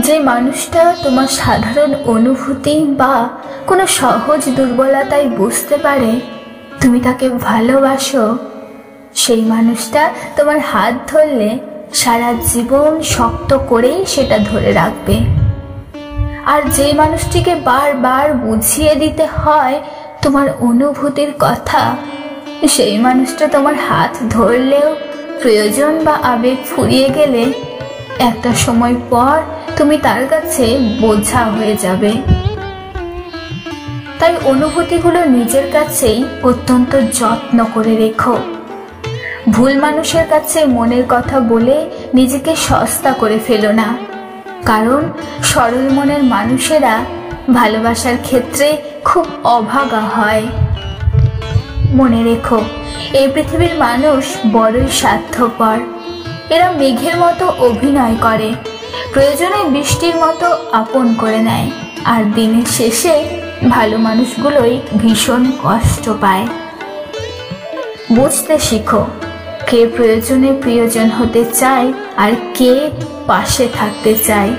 যে মানুষটা তোমার সাধারণ অনুভূতি বা কোনো সহজ দুর্বলতায় বুঝতে পারে তুমি তাকে ভালোবাসো, সেই মানুষটা তোমার হাত ধরলে সারা জীবন শক্ত করেই সেটা ধরে রাখবে। আর যে মানুষটিকে বারবার বুঝিয়ে দিতে হয় তোমার অনুভূতির কথা, সেই মানুষটা তোমার হাত ধরলেও প্রয়োজন বা আবেগ ফুরিয়ে গেলে একটা সময় পর তুমি তার কাছে বোঝা হয়ে যাবে। তাই অনুভূতিগুলো নিজের কাছেই অত্যন্ত যত্ন করে রেখো। ভুল মানুষের কাছে মনের কথা বলে নিজেকে সস্তা করে ফেলো না, কারণ সরল মনের মানুষেরা ভালোবাসার ক্ষেত্রে খুব অভাগা হয়। মনে রেখো, এই পৃথিবীর মানুষ বড়ই স্বার্থপর। এরা মেঘের মতো অভিনয় করে, প্রয়োজনে বৃষ্টির মতো আপন করে নেয়, আর দিনের শেষে ভালো মানুষগুলোই ভীষণ কষ্ট পায়। বুঝতে শিখো, কে প্রয়োজনে প্রিয়জন হতে চায় আর কে পাশে থাকতে চায়।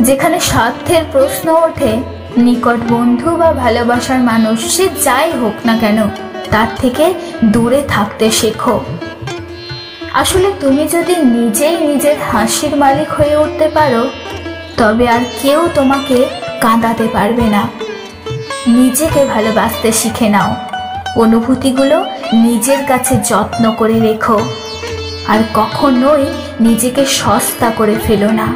যেখানে স্বার্থের প্রশ্ন ওঠে, নিকট বন্ধু বা ভালোবাসার মানুষ সে যাই হোক না কেন তার থেকে দূরে থাকতে শেখো। আসলে তুমি যদি নিজেই নিজের হাসির মালিক হয়ে উঠতে পারো, তবে আর কেউ তোমাকে কাঁদাতে পারবে না। নিজেকে ভালোবাসতে শিখে নাও, অনুভূতিগুলো নিজের কাছে যত্ন করে রেখো, আর কখনোই নিজেকে সস্তা করে ফেলো না।